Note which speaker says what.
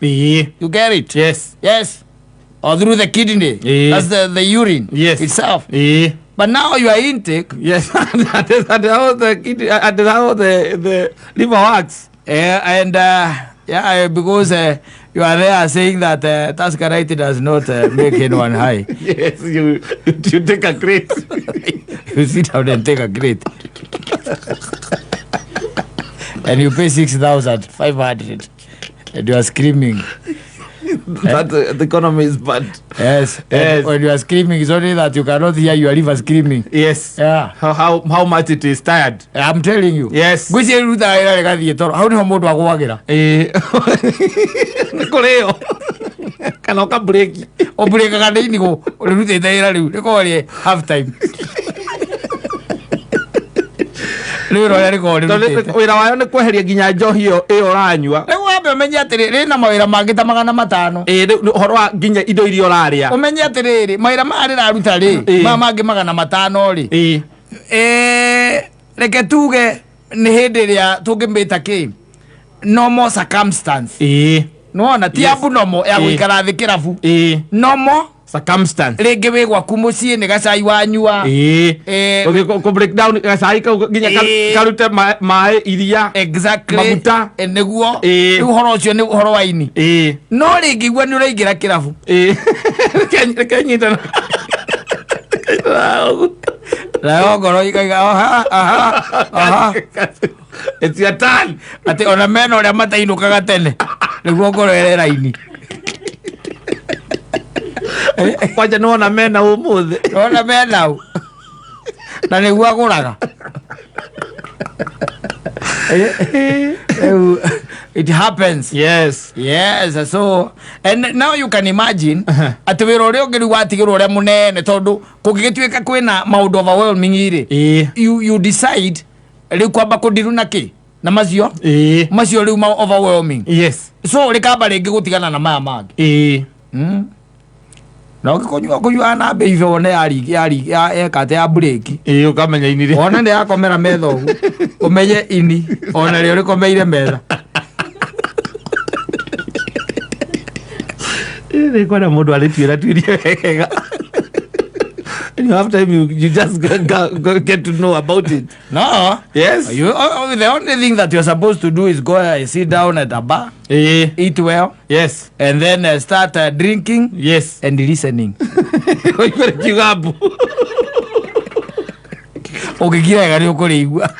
Speaker 1: You get it?
Speaker 2: Yes.
Speaker 1: Yes. Or through the kidney. That's the urine itself. But now your intake.
Speaker 2: Yes. That is how the kidney, that is how the liver works.
Speaker 1: And because you are there saying that Tascarite does not make anyone high.
Speaker 2: Yes, you take a crate.
Speaker 1: You sit down and take a crate. And you pay 6,500. And you are screaming.
Speaker 2: That the economy is bad.
Speaker 1: Yes. When you are screaming, it's only that you cannot hear your liver screaming.
Speaker 2: Yes.
Speaker 1: Yeah.
Speaker 2: How much it is tired.
Speaker 1: I'm telling you.
Speaker 2: Yes.
Speaker 1: How ni homo wa gwagira.
Speaker 2: Nikoleo. Kana ka break.
Speaker 1: O break ka ni go. O rute daira riu. Niko ri half time.
Speaker 2: Wira wayo ni kweheria nginya njohi iyo uranyua.
Speaker 1: Riu wambe umenye atiriri na mawira mangi ta 500.
Speaker 2: Horo wa nginya indo irio uraria.
Speaker 1: Umenye atiriri mawira mari raruta ri mangi 500 ri. Reke tuge ni hindi ria tungimita ki normal circumstance. Nona ti abnormal ya gwikara thi kirabu. Normal
Speaker 2: circumstance.
Speaker 1: Rege we gwaku mucii ni gacai wanyua.
Speaker 2: Ko break down gacai ka nginya karute mai iria.
Speaker 1: Exactly.
Speaker 2: Maguta
Speaker 1: Neguo. Riu horo ucio ni horo wa ini. No ringi igua ni uraingira kirabu.
Speaker 2: Kenyita.
Speaker 1: Leo ngoro ikaiga aha.
Speaker 2: It's your turn.
Speaker 1: Ati ona mena uria matainukaga tene. Niguo ngoro erera ini.
Speaker 2: Kwaja nona mena umuthi.
Speaker 1: Nona mena u. Na niguo aguraga. It happens.
Speaker 2: Yes.
Speaker 1: So and now you can imagine ati wira uria ungi riu watigirwo uria munene tondu kungigituika kwina maundu overwhelming iri. You decide riu kwamba kundiru na ki na macio riu ma overwhelming.
Speaker 2: Yes.
Speaker 1: So rikamba ringi gutigana na maya mangi. Na ukikunyua na mbe hivyo one yari kate ya break.
Speaker 2: Ukamenya ini.
Speaker 1: Ona ndi akomera metha ugu. Umenye ini ona ri urikomeire metha.
Speaker 2: Ni kwa mundu alituira wega. And after you just get to know about it.
Speaker 1: No.
Speaker 2: Yes.
Speaker 1: The only thing that you're supposed to do is go sit down at a bar, eat well.
Speaker 2: Yes.
Speaker 1: And then start drinking.
Speaker 2: Yes.
Speaker 1: And listening.
Speaker 2: Kigabu.
Speaker 1: Ukikira gari ukuri igua.